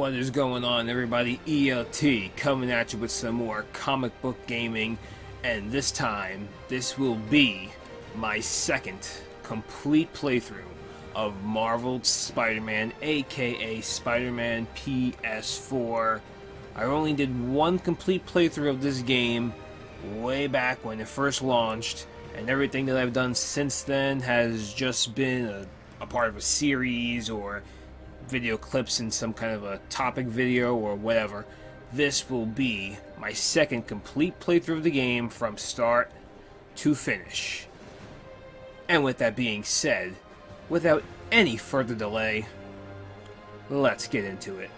What is going on, everybody? ELT coming at you with some more comic book gaming, and this time this will be my second complete playthrough of Marvel's Spider-Man, aka Spider-Man PS4. I only did one complete playthrough of this game way back when it first launched, and everything that I've done since then has just been a part of a series or video clips in some kind of a topic video or whatever. This will be my second complete playthrough of the game from start to finish. And with that being said, without any further delay, let's get into it.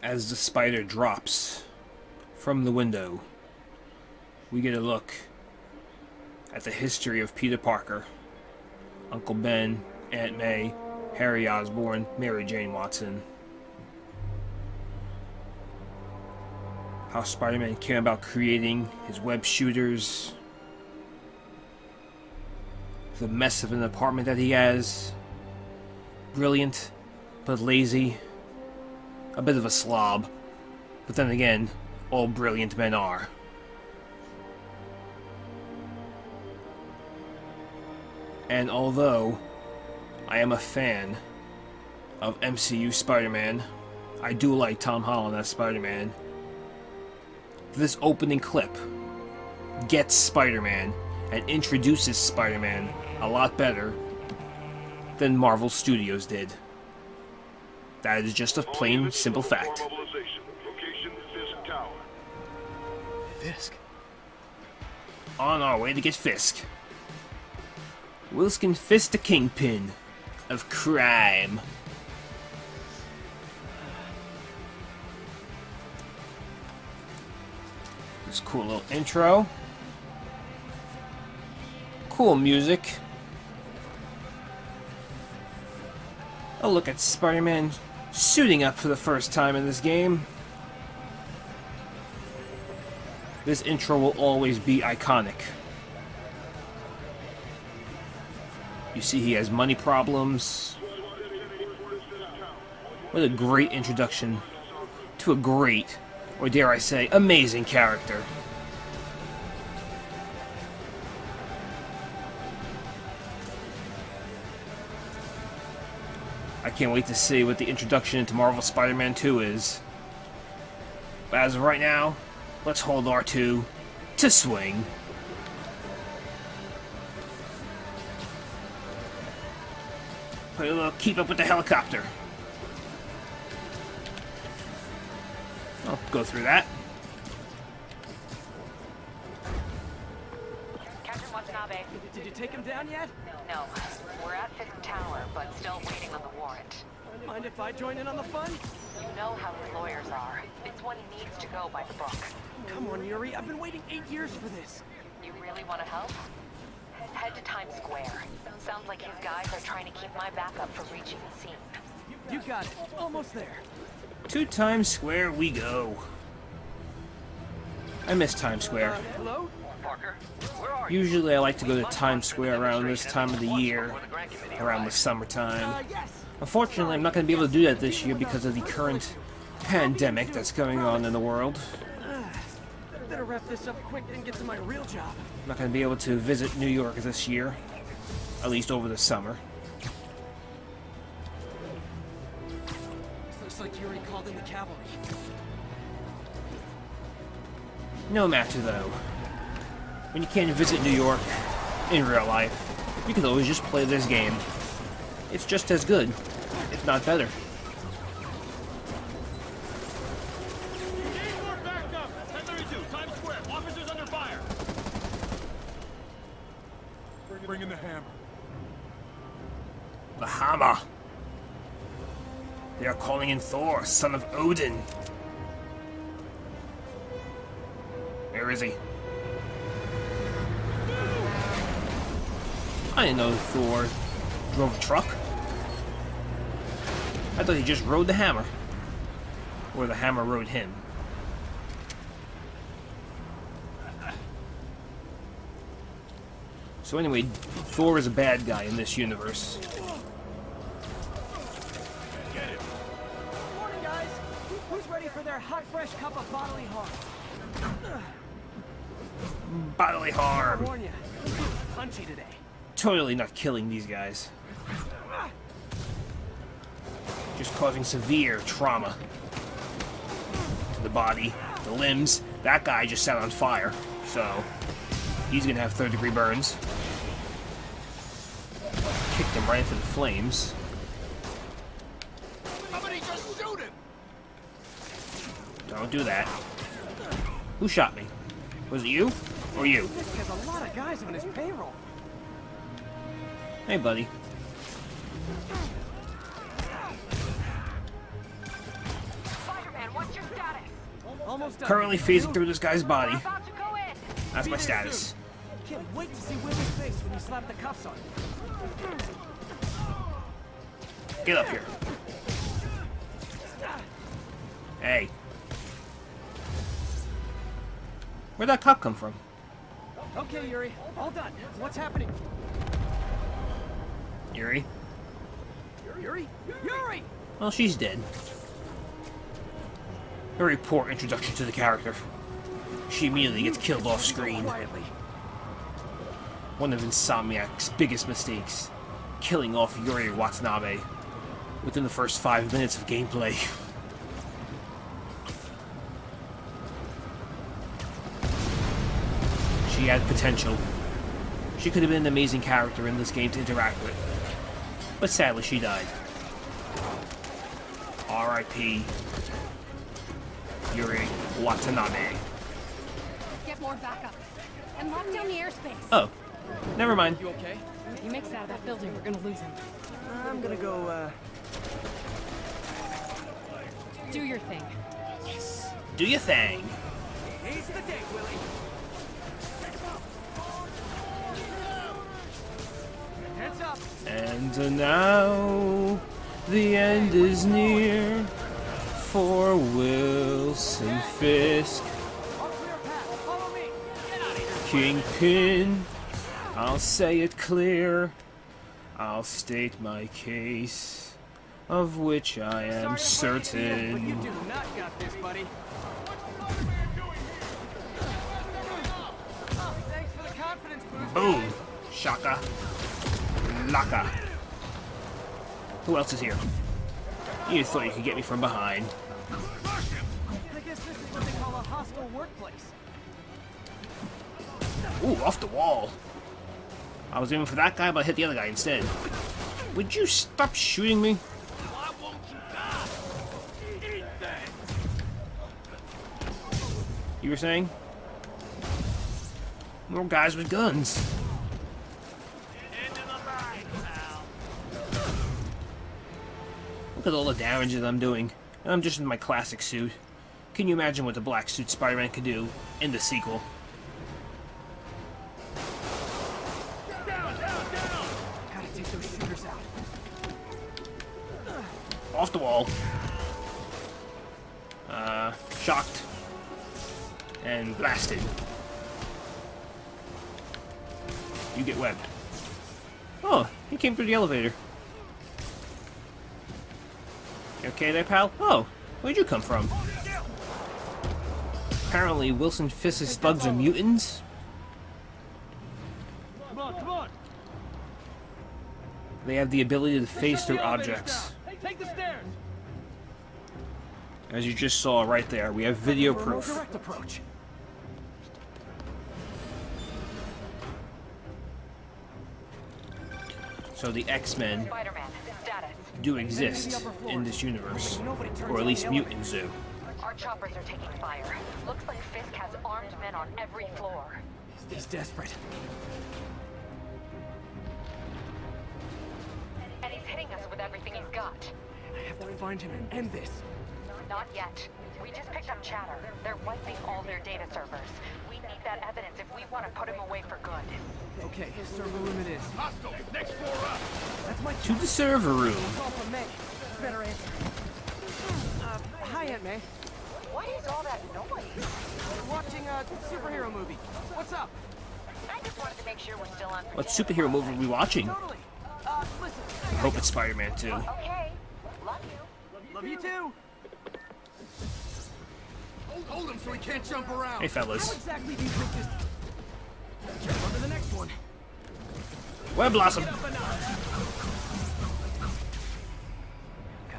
As the spider drops from the window, we get a look at the history of Peter Parker, Uncle Ben, Aunt May, Harry Osborn, Mary Jane Watson. How Spider-Man came about creating his web shooters, the mess of an apartment that he has, brilliant but lazy, a bit of a slob, but then again, all brilliant men are. And although I am a fan of MCU Spider-Man, I do like Tom Holland as Spider-Man, this opening clip gets Spider-Man and introduces Spider-Man a lot better than Marvel Studios did. That is just a plain, simple fact. Fisk? On our way to get Fisk. Wilson Fisk, the kingpin of crime. This cool little intro. Cool music. A look at Spider-Man suiting up for the first time in this game. This intro will always be iconic. You see he has money problems. What a great introduction to a great, or dare I say, amazing character. I can't wait to see what the introduction into Marvel Spider-Man 2 is. But as of right now, let's hold R2 to swing. Play a little keep up with the helicopter. I'll go through that. Captain Watanabe. Did you take him down yet? No, we're at Fisk Tower, but still waiting on the warrant. Mind if I join in on the fun? You know how his lawyers are. This one needs to go by the book. Come on, Yuri. I've been waiting 8 years for this. You really want to help? Head to Times Square. Sounds like his guys are trying to keep my backup from reaching the scene. You got it. Almost there. To Times Square we go. I miss Times Square. Hello? Parker, where are you? Usually I like to go to Times Square around this time of the year, around the summertime. Yes. Unfortunately, I'm not going to be able to do that this year because of the current pandemic that's going on in the world. Better wrap this up quick and get to my real job. I'm not going to be able to visit New York this year, at least over the summer. Looks like Yuri called in the cavalry. No matter though, when you can't visit New York in real life, You could always just play this game. It's just as good, if not better. Bring in the hammer. The hammer. They are calling in Thor, son of Odin. Where is he? I didn't know Thor drove a truck. I thought he just rode the hammer. Or the hammer rode him. So anyway, Thor is a bad guy in this universe. Morning, guys. Who's ready for their hot, fresh cup of bodily harm? Bodily harm. Warn ya, punchy today. Totally not killing these guys. Just causing severe trauma to the body, the limbs. That guy just set on fire, so he's gonna have third-degree burns. Kicked him right into the flames. Somebody just shoot him! Don't do that. Who shot me? Was it you? Or you? This has a lot of guys on his payroll. Hey, buddy. Spider-Man, what's your status? Almost done. Currently phasing through this guy's body. We're about to go in. That's my status. Can't wait to see Willie's face when you slap the cuffs on him. Get up here. Hey. Where'd that cop come from? Okay, Yuri, all done. What's happening? Yuri? Yuri? Yuri! Well, she's dead. Very poor introduction to the character. She immediately gets killed off screen. Quietly. One of Insomniac's biggest mistakes. Killing off Yuri Watanabe within the first 5 minutes of gameplay. She had potential. She could have been an amazing character in this game to interact with. But sadly, she died. R.I.P. Yuri Watanabe. Get more backup. And lock down the airspace. Oh, never mind. You okay? He makes it out of that building, we're gonna lose him. I'm gonna go, Do your thing. Do your thing. Ease the day, Willie. Heads up. And now the end is near for Wilson Fisk. All clear path. Follow me. Get out of here. Kingpin, I'll say it clear. I'll state my case, of which I am Sorry to break it in, but you certain. do not got this, buddy. Thanks for the confidence boost. Boom! Shaka. Laka. Who else is here? You thought you could get me from behind. I guess this is what they call a hostile workplace. Ooh, off the wall. I was aiming for that guy, but I hit the other guy instead. Would you stop shooting me? Why won't you die? Eat that! You were saying? More guys with guns. Into the line, pal. Look at all the damage that I'm doing. And I'm just in my classic suit. Can you imagine what the black suit Spider-Man could do in the sequel? Gotta take those shooters out. Off the wall. Shocked. And blasted. You get webbed. Oh, he came through the elevator. You okay there, pal? Oh, where'd you come from? Apparently, Wilson Fisk's thugs are mutants. Come on, come on. They have the ability to phase through objects. Take the stairs. As you just saw right there, we have video For a more proof. direct approach. So the X-Men Spider-Man, status. do exist in this universe, or at least mutants do. Our choppers are taking fire. Looks like Fisk has armed men on every floor. He's desperate. And he's hitting us with everything he's got. I have to find him and end this. Not yet. We just picked up chatter. They're wiping all their data servers. We need that evidence if we want to put him away for good. Okay, server room it is. Hostile, next floor up. That's my To the server room. call from May. Better answer. Hi, Aunt May. What is all that noise? We're watching a superhero movie. What's up? I just wanted to make sure we're still on. What superhero movie are we watching? Totally. Listen. I hope it's Spider-Man 2. Okay. Love you. Love you too. Hold him so he can't jump around. Hey, How fellas. exactly do you think this? Jump on to the next one. Web Blossom. Gotta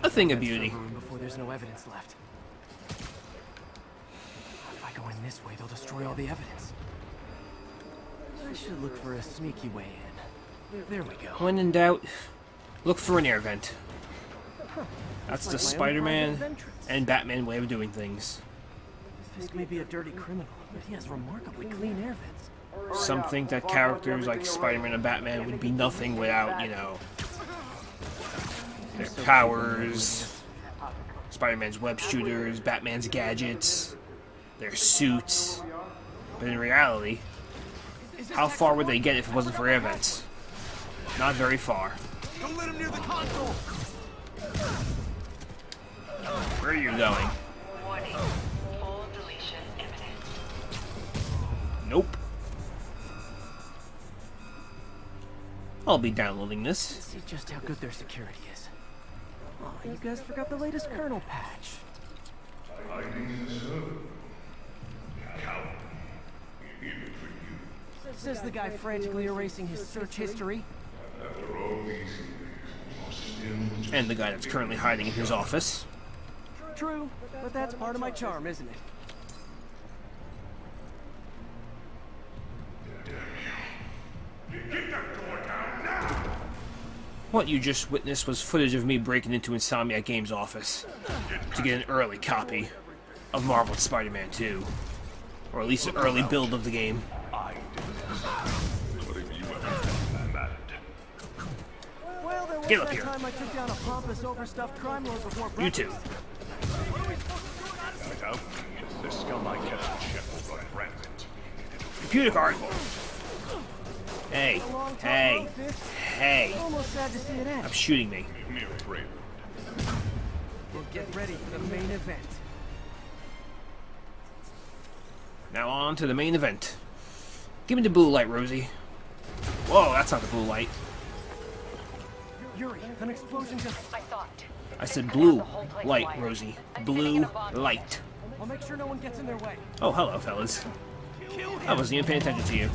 A thing find of that beauty. server room before there's no evidence left. If I go in this way, they'll destroy all the evidence. I should look for a sneaky way in. There we go. When in doubt, look for an air vent. That's the Like my own Spider-Man private entrance. and Batman way of doing things. Fisk may be a dirty criminal, but he has remarkably clean air vents. Some think that characters like Spider-Man and Batman would be nothing without, you know, their powers, Spider-Man's web shooters, Batman's gadgets, their suits. But in reality, how far would they get if it wasn't for air vents? Not very far. Don't let him near the console. Where are you going? Warning. Full deletion imminent. Nope. I'll be downloading this. See just how good their security is. Oh, you guys forgot the latest kernel patch. Says the guy frantically erasing his search history. And the guy that's currently hiding in his office. True, but that's part of my charm, isn't it? What you just witnessed was footage of me breaking into Insomniac Games' office to get an early copy of Marvel's Spider-Man 2. Or at least an early build of the game. Well, there was Get up that here. time I took down a pompous, overstuffed crime lord before You breakfast. two. This scum I kept in check will run rampant. Computer card. Hey. A long time Hey. road, Fisk. Hey. Almost sad to see it end. I'm shooting me. Mere traitor. We'll get ready for the main event. Now on to the main event. Give me the blue light, Rosie. Whoa, that's not the blue light. Yuri, an explosion just... I saw it. I said blue light, Rosie. Blue light. I'll make sure no one gets in their way. Oh, hello, fellas. I wasn't even paying attention to you.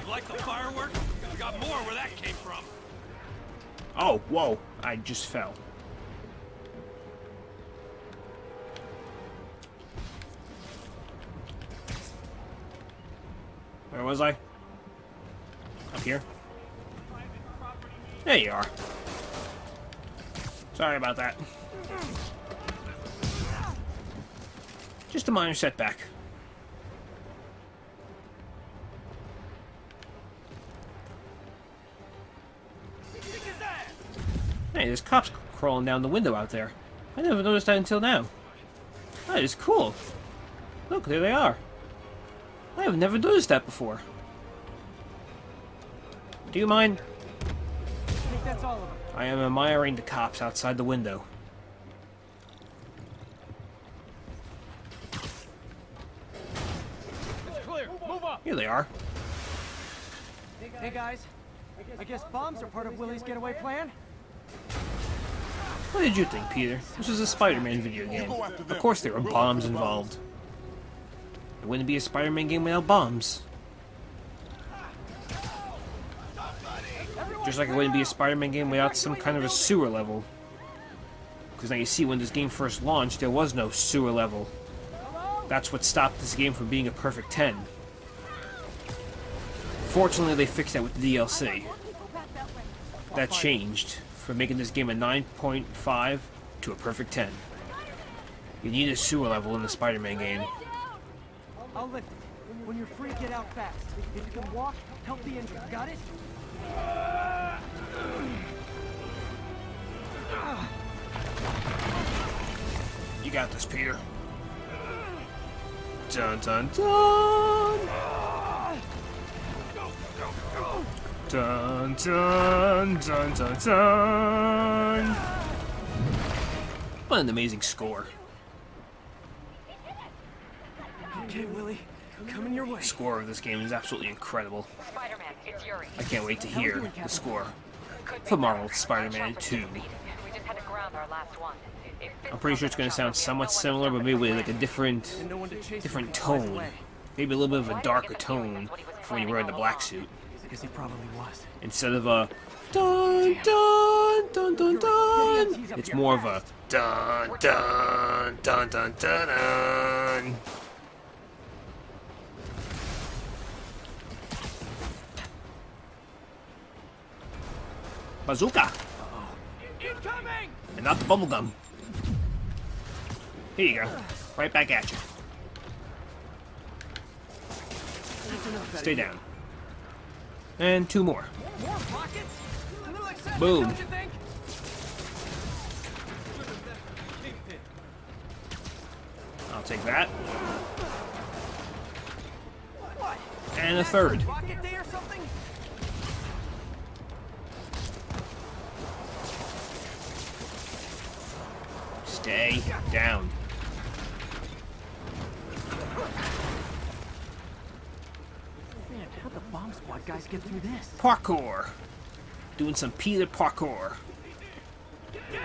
You like the fireworks? We got more where that came from. Oh, whoa. I just fell. Where was I? Up here? There you are. Sorry about that. Just a minor setback. Hey, there's cops crawling down the window out there. I never noticed that until now. That is cool. Look, there they are. I have never noticed that before. Do you mind? I think that's all of them. I am admiring the cops outside the window. It's clear. Move up. Here they are. Hey guys, I guess bombs are part of Willie's getaway plan? What did you think, Peter? This was a Spider-Man video game. Of course there were bombs involved. It wouldn't be a Spider-Man game without bombs. Just like it wouldn't be a Spider-Man game without some kind of a sewer level. Because now you see, when this game first launched, there was no sewer level. That's what stopped this game from being a perfect 10. Fortunately, they fixed that with the DLC. That changed from making this game a 9.5 to a perfect 10. You need a sewer level in the Spider-Man game. I'll lift it. When you're free, get out fast. If you can walk, help the injured. Got it? You got this, Peter. Dun dun dun! Dun dun dun dun dun! What an amazing score. Okay, Willie. Coming your way. The score of this game is absolutely incredible. Spider-Man, it's Yuri. I can't wait to hear the score for Marvel's Spider-Man 2. We just had to ground our last one. I'm pretty sure it's going to sound somewhat similar, but maybe with like a different tone. Maybe a little bit of a darker tone for when you're wearing the black suit. Because he probably was. Instead of a dun dun dun dun dun, it's more of a dun dun dun dun dun dun. Bazooka! Incoming! And not the bubblegum. Here you go. Right back at you. Stay down. And 2 more. More pockets? A little excessive, Boom. don't you think? I'll take that. What? And a 3rd. Rocket day or something? Stay down. Man, how'd the bomb squad guys get through this? Parkour. Doing some Peter parkour.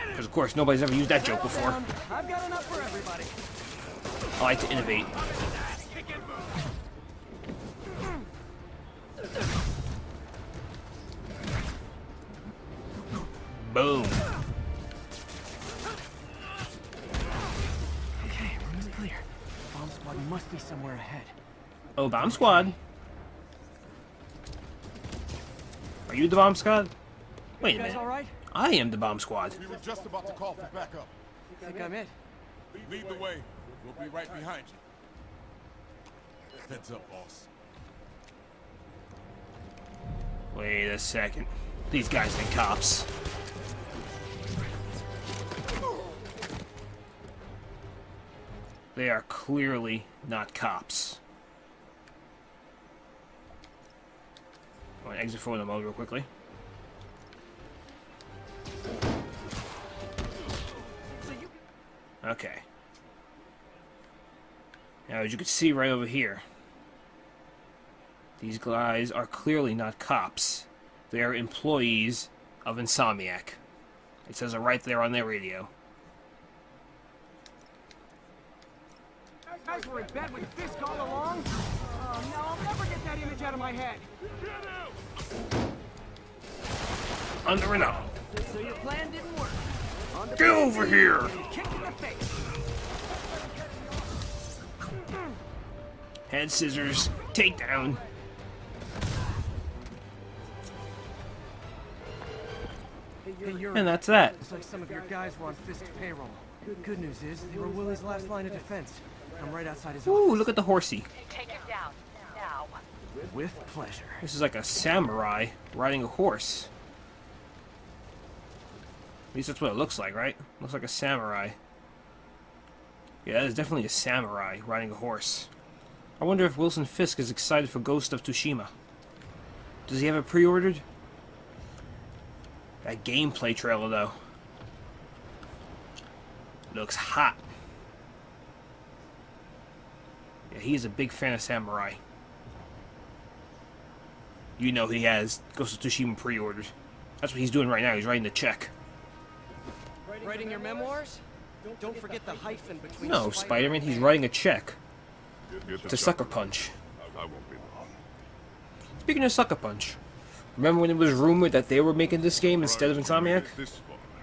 Because of course nobody's ever used that joke before. I've got enough for everybody. I like to innovate. Boom. Okay, room is clear. Bomb squad must be somewhere ahead. Oh, bomb squad. Are you the bomb squad? Wait a You guys minute. all right? I am the bomb squad. We were just about to call for backup. Think I'm it? Lead the way. We'll be right behind you. Heads up, boss. Wait a second. These guys ain't cops. They are clearly not cops. I want to exit photo mode real quickly. Okay. Now, as you can see right over here, these guys are clearly not cops. They are employees of Insomniac. It says it right there on their radio. Guys were in bed with Fisk all along? Oh, no, I'll never get that image out of my head. Under and out. So your plan didn't work. Get over here! Kick in the face. Head scissors, takedown. Hey, Yuri. And that's that. Looks like some of your guys were on Fisk's payroll. Good news is, they were Willie's last line of defense. I'm right outside his Ooh, office. look at the horsey. Take him down. Now. With pleasure. This is like a samurai riding a horse. At least that's what it looks like, right? Looks like a samurai. Yeah, that is definitely a samurai riding a horse. I wonder if Wilson Fisk is excited for Ghost of Tsushima. Does he have it pre-ordered? That gameplay trailer, though. Looks hot. Yeah, he's a big fan of samurai. You know he has Ghost of Tsushima pre-ordered. That's what he's doing right now. He's writing the check. Writing your memoirs? Don't forget the hyphen between. No, Spider-Man, he's writing a check to Sucker Punch. I won't be long. Speaking of Sucker Punch, remember when it was rumored that they were making this game instead of Insomniac?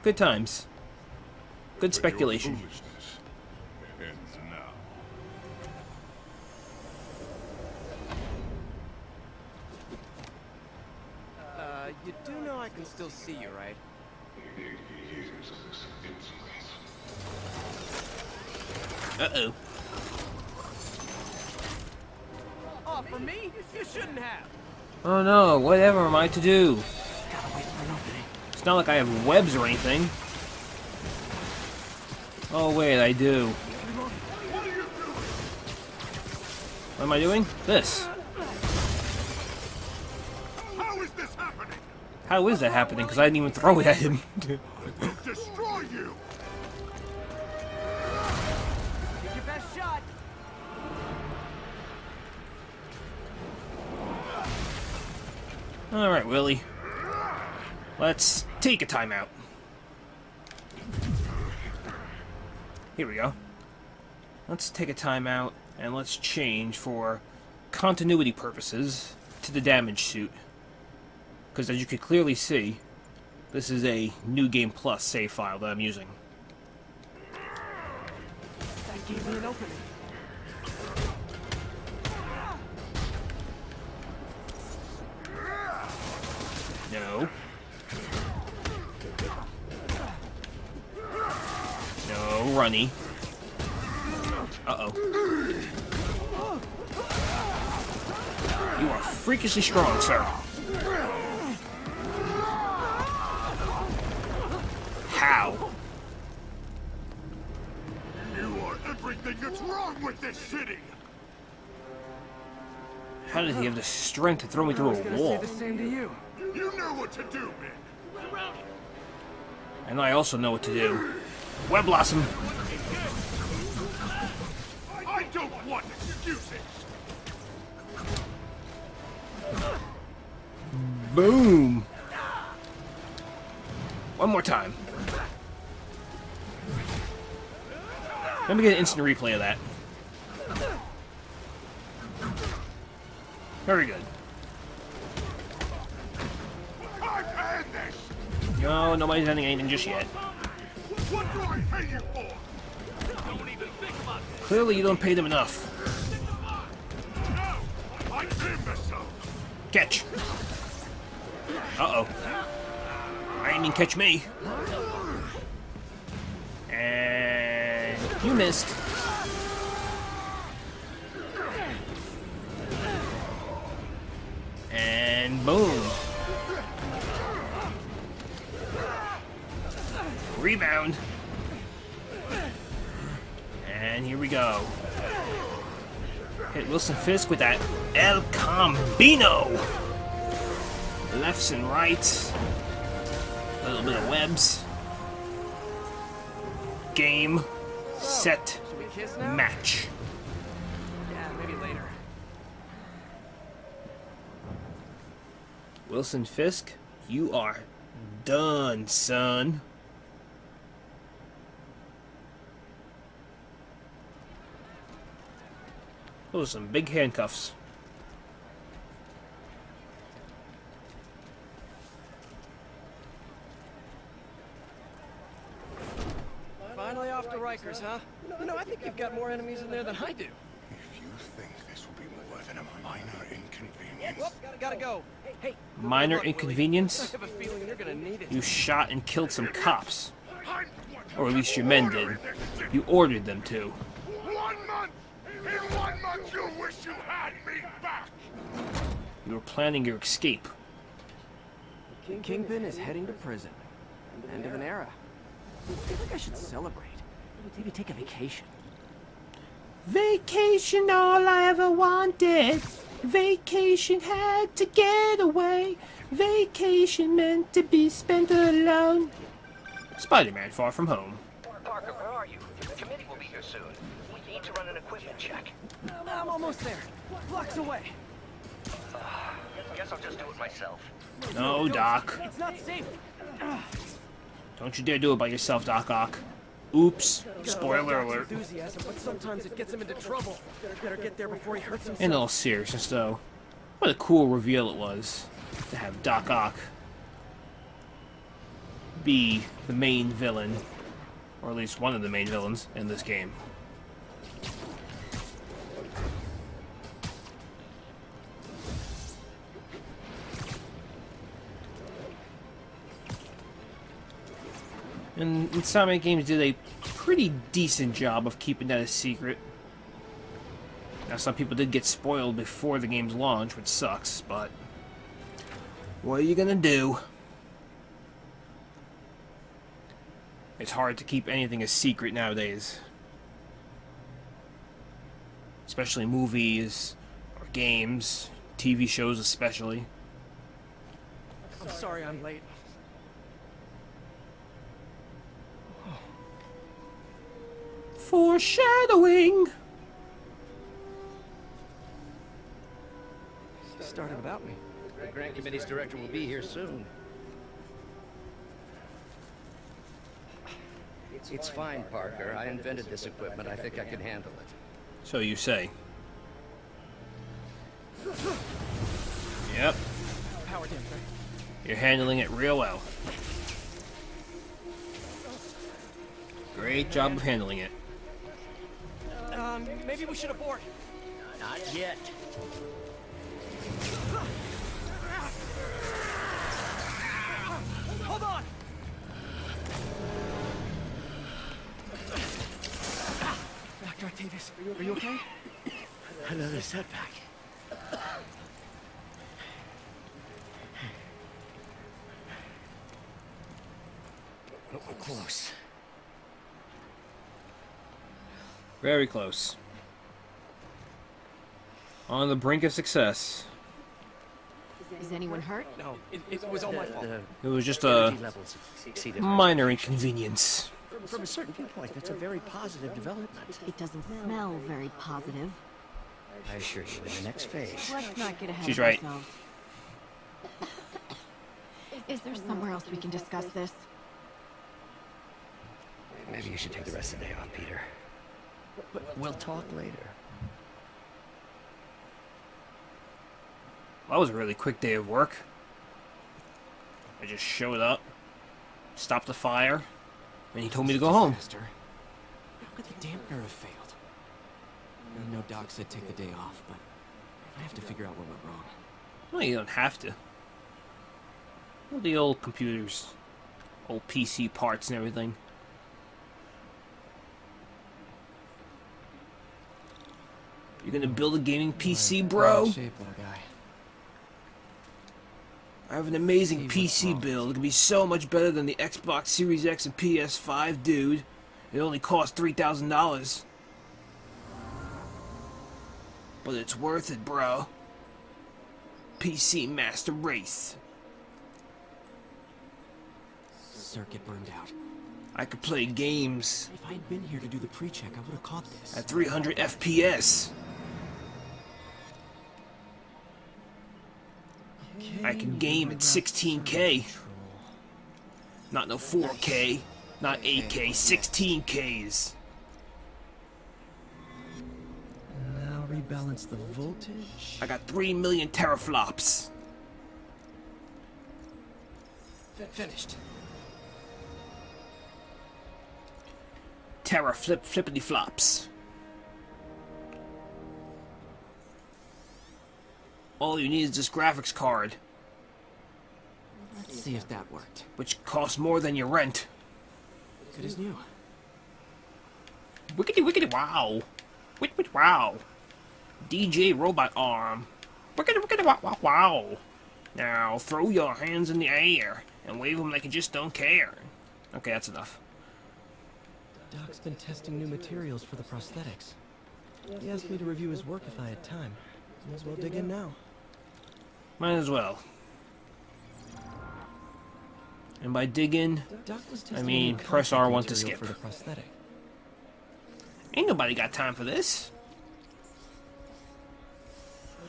Good times. Good speculation. Foolishness ends now. You do know I can still see you, right? Uh-oh. Oh, for me? You shouldn't have. Oh no, whatever am I to do? Gotta wait for an opening. It's not like I have webs or anything. Oh wait, I do. What am I doing? This. How is this happening? How is that happening? Because I didn't even throw it at him. Destroy you! Take your best shot. Alright, Willie. Let's take a timeout. Here we go. Let's take a timeout and let's change for continuity purposes to the damage suit. Because as you can clearly see, this is a New Game Plus save file that I'm using. That gave me an opening. No. No, runny. Uh-oh. You are freakishly strong, sir. How? You are everything that's wrong with this city! How did he have the strength to throw me through a Say wall? the same to you. You know what to do, man! And I also know what to do. Web Blossom. I don't want excuses! Boom. One more time. Let me get an instant replay of that. Very good. I've had this! No, nobody's ending anything just yet. What do I pay you for? Don't even think about it. Clearly you don't pay them enough. No! I'm imbecile! Catch. Uh-oh. I didn't even catch me. And you missed. And boom. Rebound. And here we go. Hit Wilson Fisk with that El Combino. Lefts and rights. A little bit of webs. Game. Set. Should we kiss now? Match. Yeah, maybe later. Wilson Fisk, you are done, son. Those are some big handcuffs. Finally off to Rikers, huh? You know, I think you've got more enemies in there than I do. If you think this will be more than a minor inconvenience... Whoop, gotta go. Hey, Minor good luck, Willie. inconvenience? I have a feeling you're gonna need it. You shot and killed some cops. I'm Or at least your men did. You ordered them to. 1 month! In 1 month you wish you had me back! You were planning your escape. Kingpin is heading to prison. End of an era. I think I should celebrate. Maybe take a vacation. Vacation, all I ever wanted. Vacation had to get away. Vacation meant to be spent alone. Spider-Man Far From Home. Parker, where are you? The committee will be here soon. We need to run an equipment check. I'm almost there. Blocks away. Guess I'll just do it myself. No, Doc. It's not safe. Don't you dare do it by yourself, Doc Ock. Oops. Spoiler Doc's alert. enthusiasm, but sometimes it gets him into trouble. Better get there before he hurts himself. In all seriousness, though, what a cool reveal it was to have Doc Ock be the main villain, or at least one of the main villains in this game. And Insomniac Games did a pretty decent job of keeping that a secret. Now, some people did get spoiled before the game's launch, which sucks, but what are you gonna do? It's hard to keep anything a secret nowadays. Especially movies, or games, TV shows especially. I'm sorry I'm late. Foreshadowing! Started without me. The grant committee's director will be here soon. It's fine, Parker. I invented this equipment. I think I can handle it. So you say. Yep, Power dim, right? you're handling it real well. Great job of handling it. Maybe we should abort. Not yet. Hold on! Dr. Octavius, are you okay? Another setback. We're close. Very close. On the brink of success. Is anyone hurt? No, it was all my fault. It was just Energy a levels exceeded our minor inconvenience. From a certain viewpoint, that's a very positive development. It doesn't smell very positive. I assure you, in the next phase. Let's not get ahead She's of right. ourselves. Is there somewhere else we can discuss this? Maybe you should take the rest of the day off, Peter. But we'll talk later. That was a really quick day of work. I just showed up, stopped the fire, and he told me to go home. Disaster. How could the dampener have failed? I know Doc said take the day off, but I have to figure out what went wrong. No, you don't have to. Well, the old computers, old PC parts and everything. You're gonna build a gaming PC, bro? Bad shape, little guy. I have an amazing See PC what's wrong. build. It can be so much better than the Xbox Series X and PS5, dude. It only costs $3,000. But it's worth it, bro. PC Master Race. Circuit burned out. I could play games If I had been here to do the pre-check, I would have caught this. at 300 FPS. I can game at 16K. Not no 4K, not 8K, 16Ks. Now rebalance the voltage. I got 3 million teraflops. Finished. Teraflip flippity flops. All you need is this graphics card, Let's see if that worked. which costs more than your rent. Good as new. Wickety wickety wow. Wit wit wow. DJ Robot Arm. Wickety wickety wow wow wow. Now throw your hands in the air and wave them like you just don't care. Okay, that's enough. Doc's been testing new materials for the prosthetics. He asked me to review his work if I had time. Might as well dig in now. Might as well. And by dig in, Doc was testing mean, new press contact R1 to material skip. for the prosthetic. ain't nobody got time for this.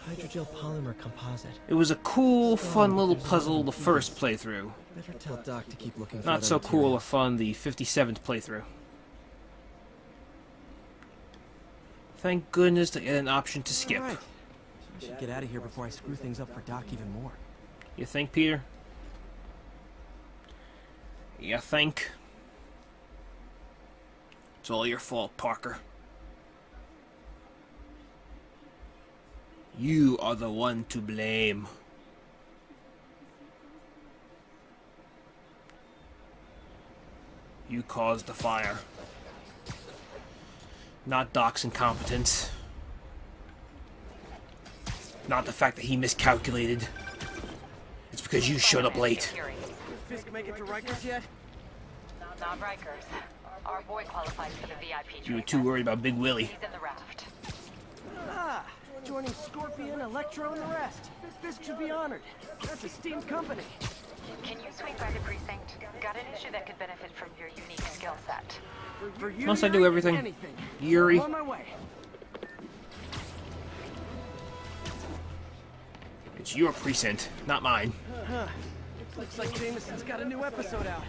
Hydrogel polymer composite. It was a cool, fun little puzzle the first playthrough. Better tell Doc to keep looking for Not other so cool material. or fun the 57th playthrough. Thank goodness they had an option to skip. Alright. I should get out of here before I screw things up for Doc even more. You think, Peter? You think? It's all your fault, Parker. You are the one to blame. You caused the fire. Not Doc's incompetence. Not the fact that he miscalculated. It's because you showed up late. Fisk make it to Rikers yet? Not Rikers. Our boy qualifies for the VIP. You were too worried about Big Willie. He's in the raft. Ah, joining Scorpion, Electro, and the rest. Fisk should be honored. That's esteemed company. Can you swing by the precinct? Got an issue that could benefit from your unique skill set. For you, Must I do everything? anything. Yuri. I'm on my way. It's your precinct, not mine. Huh. Looks like Jameson's got a new episode out.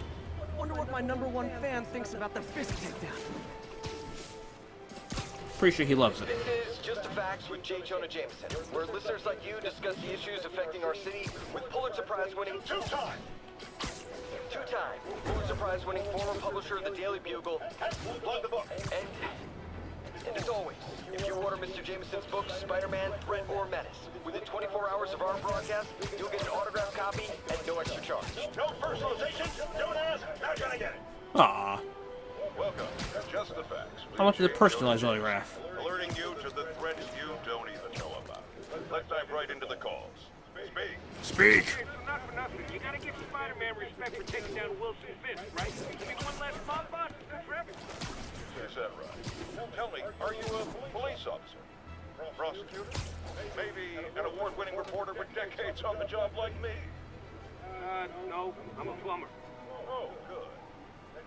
Wonder what my #1 fan thinks about the Fisk takedown. Pretty sure he loves it. This is Just a Facts with J. Jonah Jameson, where listeners like you discuss the issues affecting our city with Pulitzer Prize-winning two-time Pulitzer Prize-winning former publisher of the Daily Bugle, Plug the Book. And as always, if you order Mr. Jameson's books, Spider-Man, Threat, or Menace, within 24 hours of our broadcast, you'll get an autographed copy at no extra charge. No personalization, don't ask, not gonna get it. Aww. Welcome to Just the Facts. How much is a personalized autograph? Alerting you to the threats you don't even know about. Let's dive right into the calls. Speak. Speak! Okay, so not for nothing. You gotta give Spider-Man respect for taking down Wilson Fisk, right? I mean, one less mob boss is good for everyone. Is that right? Tell me, are you a police officer? Prosecutor? Maybe an award-winning reporter with decades on the job like me? No, I'm a plumber. Oh, good.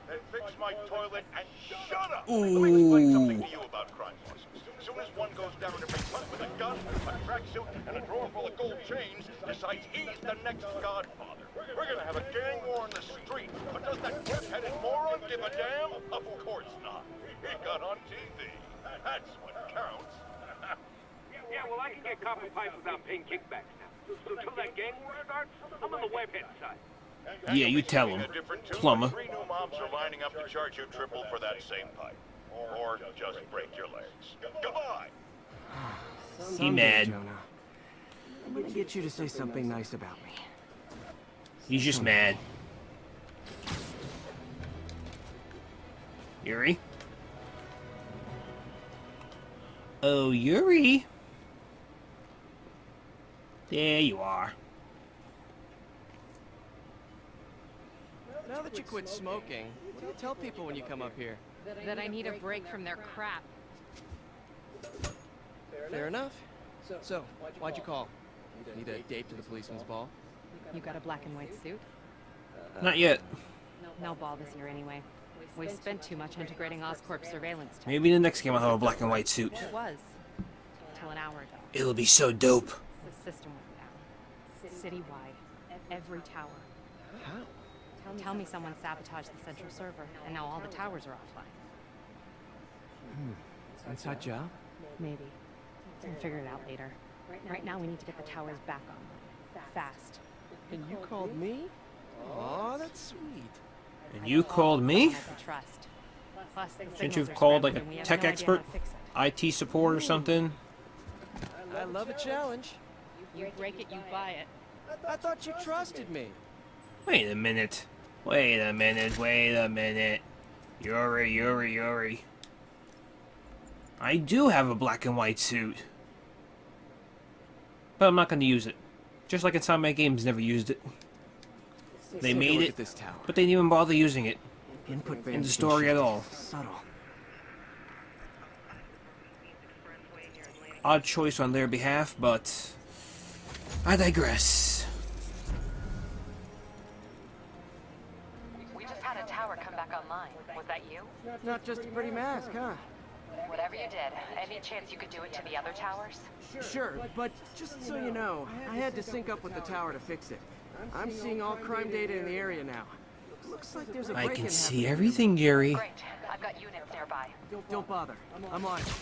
Then fix my toilet and shut up! Let me explain something to you about crime bosses. As soon as one goes down in a big hunt with a gun, a tracksuit, and a drawer full of gold chains, decides he's the next godfather. We're gonna have a gang war on the street, but does that quick-headed moron give a damn? Of course not. He got on TV. That's what counts. Yeah, well, I can get copper pipes without paying kickbacks now. So till that gang war starts, I'm on the webhead side. Yeah, you tell him, plumber. 3 new mobs are lining up to charge you triple for that same pipe. Or just break your legs. Goodbye! He mad. Jonah. I'm gonna get you to say something nice about me. He's just mad. Yuri? Oh, Yuri. There you are. Now that you quit smoking, what do you tell people when you come up here? That I need a break from their crap. Fair enough. So, why'd you call? Need a date to the policeman's ball? You got a black and white suit? Not yet. No ball this year anyway. We've spent too much integrating Oscorp surveillance tech. Maybe the next game I'll have a black and white suit. It was. Till an hour ago. It'll be so dope. The system went down. Citywide. Every tower. How? Tell me someone sabotaged the central server, and now all the towers are offline. Inside job? Maybe. We'll figure it out later. Right now we need to get the towers back on. Fast. And you called me? Aw, that's sweet. And you called me? Someone I can trust. Plus, the Shouldn't signals you have are called like scrambled and we a have tech no idea expert? how to fix it. IT support or something? I love a challenge. You break it, you buy it. I thought you trusted me. Wait a minute. Wait a minute. Wait a minute. Yuri. I do have a black and white suit. But I'm not going to use it. Just like inside my games never used it. They Take a made look it, at this tower. but they didn't even bother using it Input in the story at all. Subtle. Odd choice on their behalf, but I digress. We just had a tower come back online. Was that you? Not just a pretty mask, huh? Whatever you did, any chance you could do it to the other towers? Sure, but just so you know, I had to sync up with the tower to fix it. I'm seeing all crime data in the area now. Looks like there's a I break-in can see happening. everything, Yuri. Great. I've got units nearby. Don't bother. I'm on it.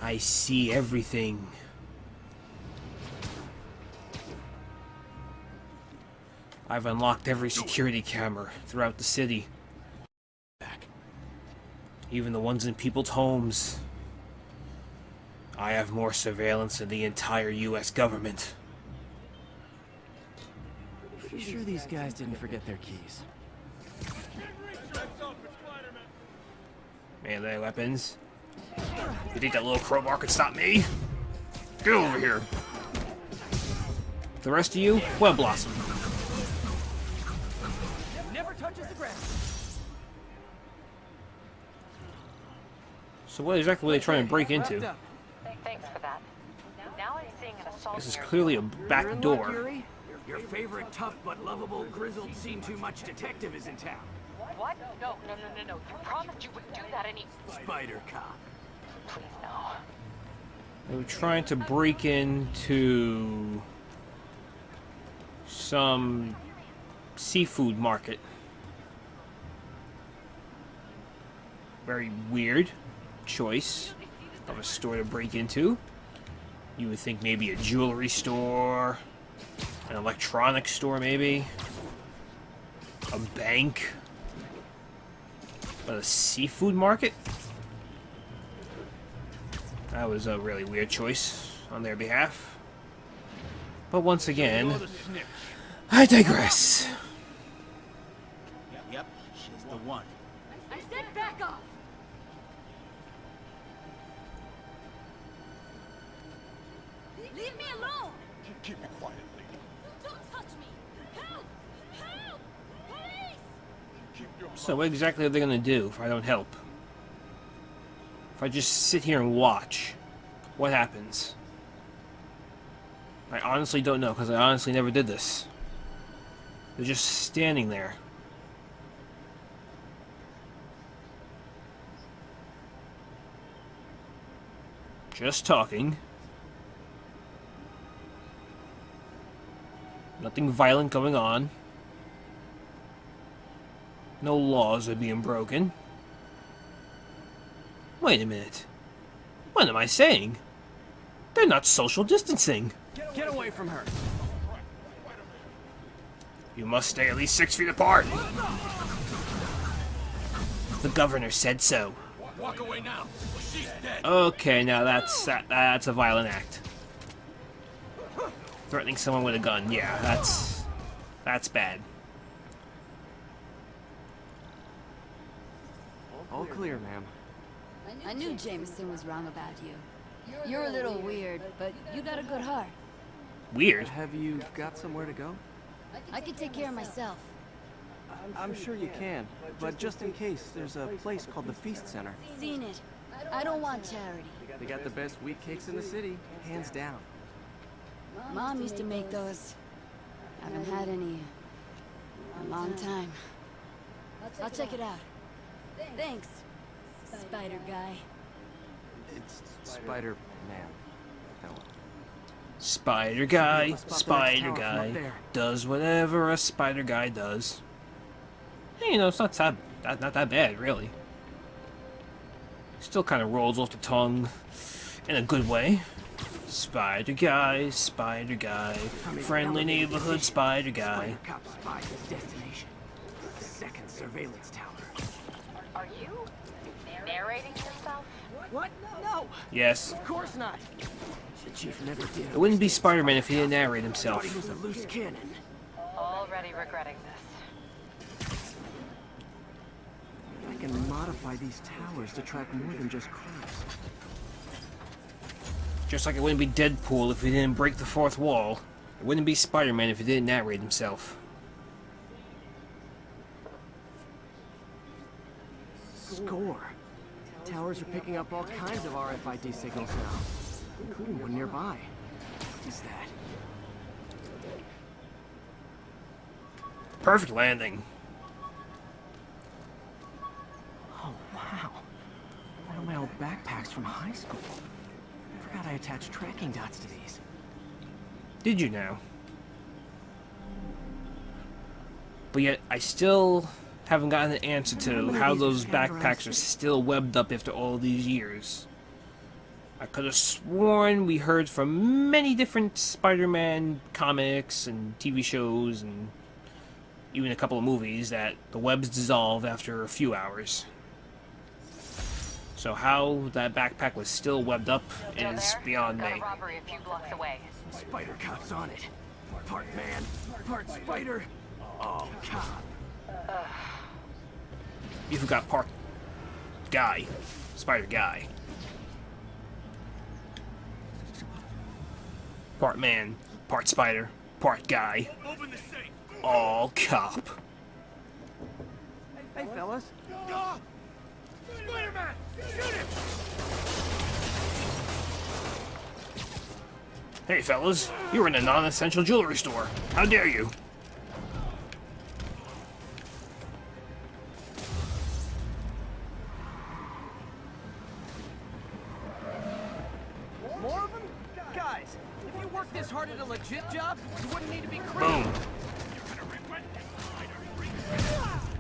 I see everything. I've unlocked every security camera throughout the city. Even the ones in people's homes. I have more surveillance than the entire US government. Pretty sure these guys didn't forget their keys. Melee weapons. You think that little crowbar could stop me? Get over here. The rest of you, Web Blossom. Never touches the ground. So what exactly were they trying to break into? Thanks for that. Now I'm seeing an assault. This is here. clearly a You're back in luck, door. Yuri. Your favorite tough but lovable grizzled seen too much detective is in town. What? No. You promised you wouldn't do that any. Spider Cop. Please no. They were trying to break into some seafood market. Very weird choice of a store to break into. You would think maybe a jewelry store, an electronics store maybe, a bank, but a seafood market? That was a really weird choice on their behalf. But once again, I digress. Yep, she's the one. I said back off! Leave me alone! Keep it quiet, lady. Don't touch me! Help! Help! Police! Keep your So what exactly are they going to do if I don't help? If I just sit here and watch, what happens? I honestly don't know, because I honestly never did this. They're just standing there. Just talking. Nothing violent going on. No laws are being broken. Wait a minute. What am I saying? They're not social distancing. Get away from her. You must stay at least 6 feet apart. The governor said so. Walk away now. She's dead. Okay, now that's a violent act. Threatening someone with a gun, yeah, that's bad. All clear, ma'am. I knew Jameson was wrong about you. You're a little weird, but you got a good heart. Weird. Have you got somewhere to go? I can take care of myself. I'm sure you can, but just in case, there's a place called the Feast Center. Seen it. I don't want charity. They got the best wheat cakes in the city, hands down. Mom used to make those. Haven't had any in a long time. I'll check it out. Thanks, Spider Guy. It's Spider-Man. That one. Spider guy, Spot the next spider tower from guy, up there. does whatever a spider guy does. Hey, you know, it's not that bad, really. Still kind of rolls off the tongue in a good way. Spider guy, friendly neighborhood spider guy. Spider Cop spies his destination. The second surveillance tower. Are you narrating yourself? What? No! Yes. Of course not! The chief never did. It wouldn't be Spider-Man if he didn't narrate himself. Thought he was a loose cannon. Already regretting this. I can modify these towers to track more than just crimes. Just like it wouldn't be Deadpool if he didn't break the fourth wall. It wouldn't be Spider-Man if he didn't narrate himself. Score. Towers are picking up all kinds of RFID signals now, including one nearby. What is that? Perfect landing. Oh, wow. One of my old backpacks from high school. I forgot I attached tracking dots to these. Did you now? But yet, I still haven't gotten an answer to how those backpacks are still webbed up after all these years. I could have sworn we heard from many different Spider-Man comics and TV shows and even a couple of movies that the webs dissolve after a few hours. So how that backpack was still webbed up Still is there? beyond Got me. a robbery a few blocks away. Spider Cop's on it. Part man, part spider. Oh, cop. You forgot part guy. Spider guy. Part man, part spider, part guy. Open the safe. All cop. Hey, fellas. Spider-Man! Shoot him! Hey fellas, you're in a non-essential jewelry store. How dare you? More of them? Guys, if you worked this hard at a legit job, you wouldn't need to be crazy. Boom.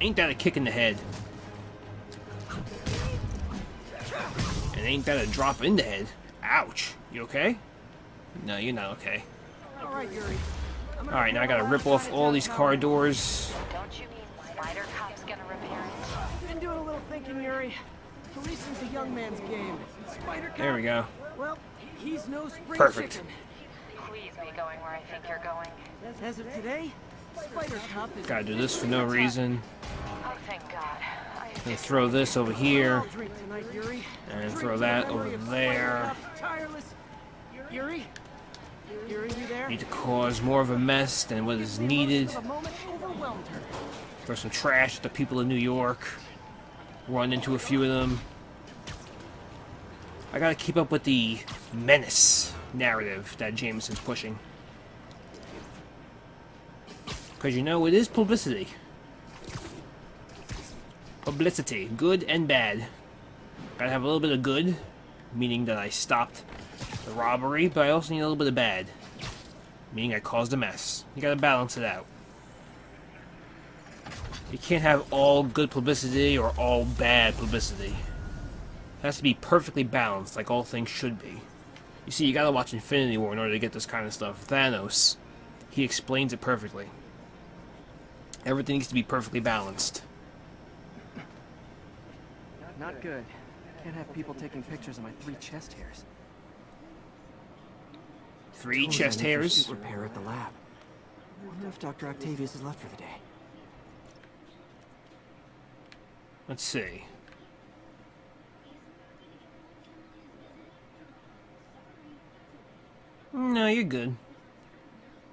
Ain't that a kick in the head? And ain't that a drop in the head? Ouch. You okay? No, you're not okay. All right, Yuri. Alright, now I gotta rip off all these car doors. Don't you mean Spider Cop's gonna repair it? Been doing a little thinking, Yuri. Policing's a young man's game. Spider Cop, There we go. well, he's no spring Perfect. chicken. Please be going where I think you're going. As of today, Spider Cop is... Gotta do this for no reason. Oh, thank God. And throw this over here. I'll drink tonight, Yuri. And Drink throw to the that memory over of there. Spider Cop's tireless... Yuri? Yuri, you there? Need to cause more of a mess than what is needed. The moment overwhelmed her. Throw some trash at the people of New York. Run into a few of them. I gotta keep up with the menace narrative that Jameson's pushing. Because you know, it is publicity. Publicity, good and bad. Gotta have a little bit of good, meaning that I stopped the robbery, but I also need a little bit of bad, meaning I caused a mess. You gotta balance it out. You can't have all good publicity or all bad publicity. It has to be perfectly balanced, like all things should be. You see, you gotta watch Infinity War in order to get this kind of stuff. Thanos, he explains it perfectly. Everything needs to be perfectly balanced. Not good. Can't have people taking pictures of my 3 chest hairs. 3 chest hairs? Suit repair at the lab. Wonder if Dr. Octavius is left for the day. Let's see. No, you're good.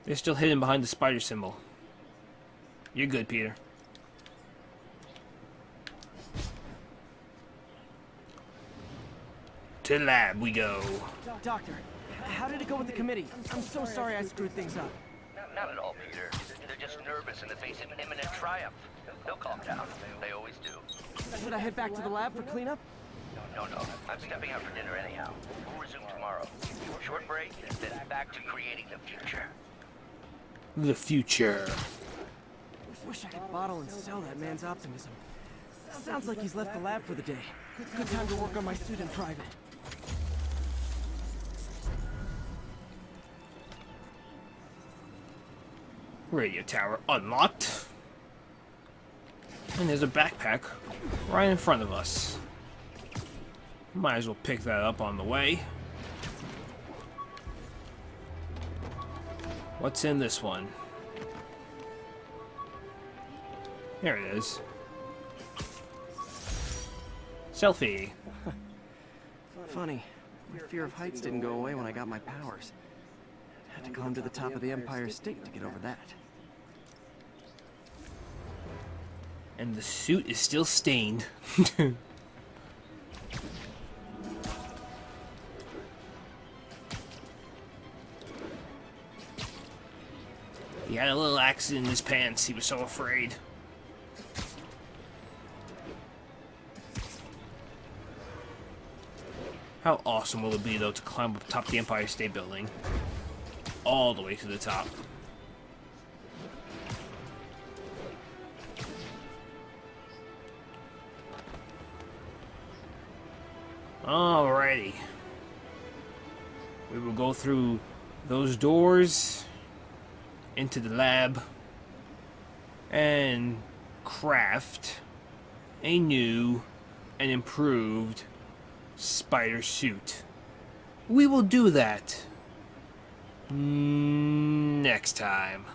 They're still hidden behind the spider symbol. You're good, Peter. To the lab we go. Doctor, how did it go with the committee? I'm so sorry I screwed things up. Not at all, Peter. They're just nervous in the face of imminent triumph. They'll calm down. They always do. Should I head back to the lab for cleanup? No. I'm stepping out for dinner anyhow. We'll resume tomorrow. Short break, then back to creating the future. The future. Wish I could bottle and sell that man's optimism. Sounds like he's left the lab for the day. Good time to work on my suit in private. Radio tower unlocked. And there's a backpack right in front of us. Might as well pick that up on the way. What's in this one? There it is. Selfie. Funny. My fear of heights didn't go away when I got my powers. Had to climb to the top of the Empire State to get over that. And the suit is still stained. He had a little accident in his pants. He was so afraid. How awesome will it be, though, to climb up top of the Empire State Building? All the way to the top. Alrighty. We will go through those doors into the lab and craft a new and improved spider suit. We will do that next time.